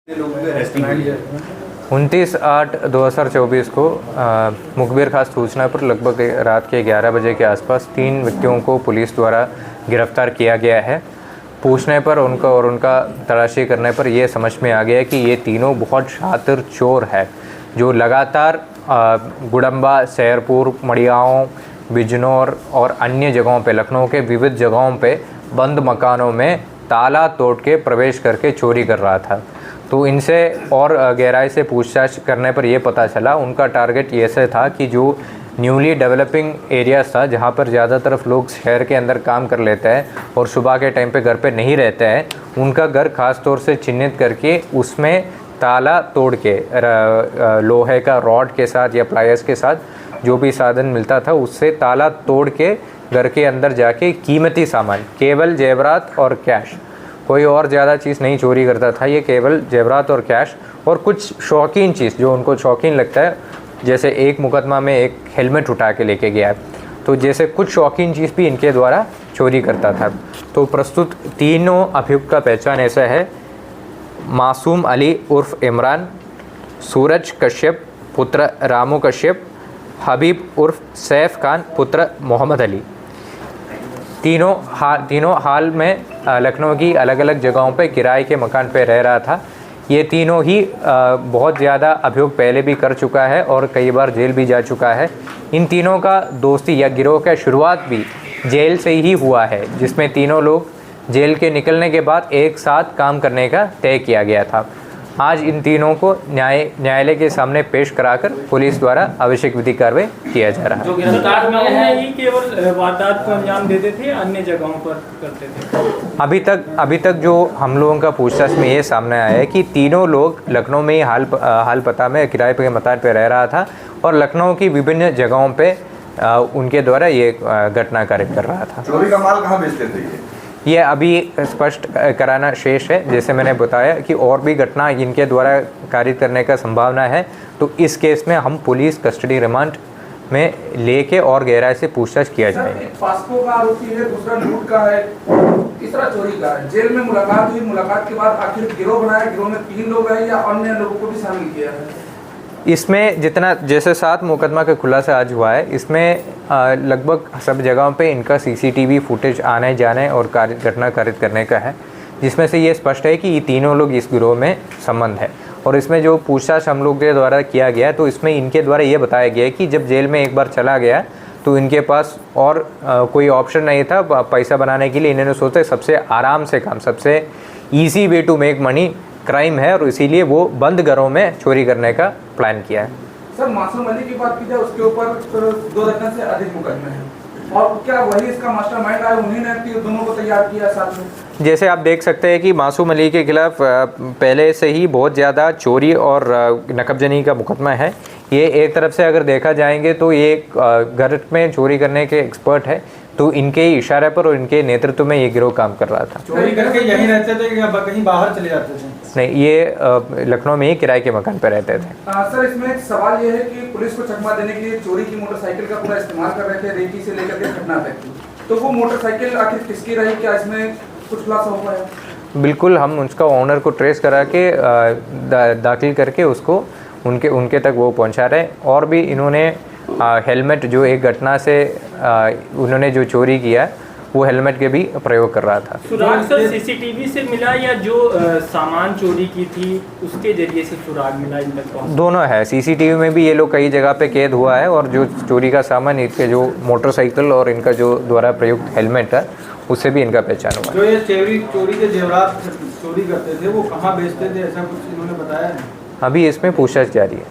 29/8/2024 को मुखबिर खास सूचना पर लगभग रात के 11 बजे के आसपास 3 व्यक्तियों को पुलिस द्वारा गिरफ्तार किया गया है। पूछने पर उनका तलाशी करने पर यह समझ में आ गया कि ये तीनों बहुत शातिर चोर है, जो लगातार गुडम्बा, सैरपुर, मड़ियाओं, बिजनौर और अन्य जगहों पे, लखनऊ के विविध जगहों पे बंद मकानों में ताला तोड़ के प्रवेश करके चोरी कर रहा था। तो इनसे और गहराई से पूछताछ करने पर यह पता चला उनका टारगेट ऐसे था कि जो न्यूली डेवलपिंग एरियाज़ था, जहाँ पर ज़्यादातर लोग शहर के अंदर काम कर लेते हैं और सुबह के टाइम पे घर पे नहीं रहते हैं, उनका घर ख़ास तौर से चिन्हित करके उसमें ताला तोड़ के लोहे का रॉड के साथ या प्लायर्स के साथ जो भी साधन मिलता था उससे ताला तोड़ के घर के अंदर जाके कीमती सामान, केवल जेवरात और कैश, कोई और ज़्यादा चीज़ नहीं चोरी करता था। ये केवल जेवरात और कैश और कुछ शौकीन चीज़ जो उनको शौकीन लगता है, जैसे एक मुकदमा में एक हेलमेट उठा के लेके गया, तो जैसे कुछ शौकीन चीज़ भी इनके द्वारा चोरी करता था। तो प्रस्तुत तीनों अभियुक्त का पहचान ऐसा है: मासूम अली उर्फ इमरान, सूरज कश्यप पुत्र रामू कश्यप, हबीब उर्फ सैफ खान पुत्र मोहम्मद अली। तीनों हाल में लखनऊ की अलग अलग जगहों पे किराए के मकान पे रह रहा था। ये तीनों ही बहुत ज़्यादा अभियोग पहले भी कर चुका है और कई बार जेल भी जा चुका है। इन तीनों का दोस्ती या गिरोह का शुरुआत भी जेल से ही हुआ है, जिसमें तीनों लोग जेल के निकलने के बाद एक साथ काम करने का तय किया गया था। आज इन तीनों को न्यायालय के सामने पेश कराकर पुलिस द्वारा आवश्यक विधि कार्रवाई किया जा रहा है। जो गिरफ्तार में है, ही केवल वारदात को अंजाम देते थे, अन्य जगहों पर करते थे। अभी तक जो हम लोगों का पूछताछ में ये सामने आया है कि तीनों लोग लखनऊ में ही हाल पता में किराए के मकान पे रह रहा था और लखनऊ की विभिन्न जगहों पे उनके द्वारा ये घटना कार्य कर रहा था। चोरी का माल कहाँ बेचते थे ये अभी स्पष्ट कराना शेष है। जैसे मैंने बताया कि और भी घटना इनके द्वारा कारित करने का संभावना है, तो इस केस में हम पुलिस कस्टडी रिमांड में लेके और गहराई से पूछताछ किया जाएगा। फास्को का आरोपी है, दूसरा लूट का है, तीसरा चोरी का है। जेल में मुलाकात हुई, मुलाकात के बाद आखिर गिरोह बनाया, गिरोह में 3 लोग हैं या अन्य लोगों को भी शामिल किया है? इसमें जितना जैसे 7 मुकदमा का खुलासा आज हुआ है, इसमें लगभग सब जगहों पे इनका सीसीटीवी फुटेज आने जाने और घटना कारित करने का है, जिसमें से ये स्पष्ट है कि ये तीनों लोग इस गिरोह में संबंध है। और इसमें जो पूछताछ हम लोग के द्वारा किया गया, तो इसमें इनके द्वारा ये बताया गया कि जब जेल में एक बार चला गया तो इनके पास और कोई ऑप्शन नहीं था पैसा बनाने के लिए। इन्होंने सोचा सबसे आराम से काम, सबसे easy way to make money crime है, और इसीलिए वो बंद घरों में चोरी करने का प्लान किया है। सर, मासूम अली की बात की जाए, उसके ऊपर 2 दर्जन से अधिक मुकदमे हैं, और क्या वही इसका मास्टरमाइंड है? उन्हीं ने दोनों को तैयार किया साथ में? जैसे आप देख सकते हैं कि मासूम अली के खिलाफ पहले से ही बहुत ज़्यादा चोरी और नकबजनी का मुकदमा है। ये एक तरफ से अगर देखा जाएंगे तो ये घर में चोरी करने के एक्सपर्ट है, तो इनके ही इशारे पर और इनके नेतृत्व में ये गिरोह काम कर रहा था। चोरी करके यहीं रहते थे या कहीं बाहर चले जाते थे? नहीं, ये लखनऊ में ही किराए के मकान पर रहते थे। सर, इसमें एक सवाल ये है कि पुलिस को चकमा देने के लिए चोरी की मोटरसाइकिल का पूरा इस्तेमाल कर रहे थे, रेकी से लेकर के घटना तक, तो वो मोटरसाइकिल आखिर किसकी रही? क्या इसमें कुछ खुलासा हो पाया? बिल्कुल, हम उसका ओनर को ट्रेस करा के दाखिल करके उसको उनके तक वो पहुंचा रहे। और भी इन्होंने हेलमेट, जो एक घटना से उन्होंने जो चोरी किया, वो हेलमेट के भी प्रयोग कर रहा था। सुराग सर सीसीटीवी से मिला या जो सामान चोरी की थी उसके जरिए से सुराग मिला इन तक? दोनों है। सीसीटीवी में भी ये लोग कई जगह पे कैद हुआ है, और जो चोरी का सामान, इनके जो मोटरसाइकिल और इनका जो द्वारा प्रयुक्त हेलमेट है, उससे भी इनका पहचान हुआ। जो ये चोरी के जेवरात चोरी करते थे, वो कहाँ बेचते थे, ऐसा कुछ इन्होंने बताया है? अभी इसमें पूछताछ जारी है।